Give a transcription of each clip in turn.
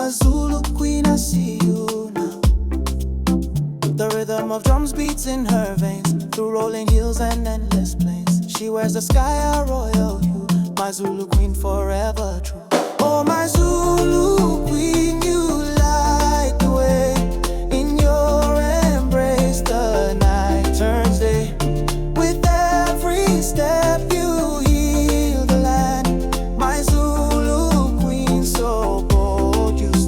my Zulu queen, I see you now. The rhythm of drums beats in her veins, through rolling hills and endless plains. She wears the sky a royal hue, my Zulu queen forever true. Oh, my Zulu queen, you light the way. In your embrace the night turns day. With every step you heal the land, my Zulu queen, so bold you stand.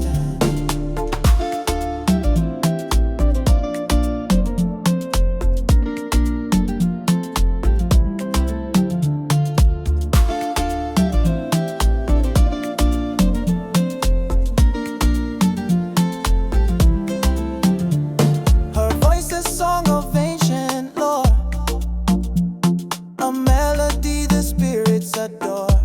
Her voice a song of ancient lore, a melody the spirits adore.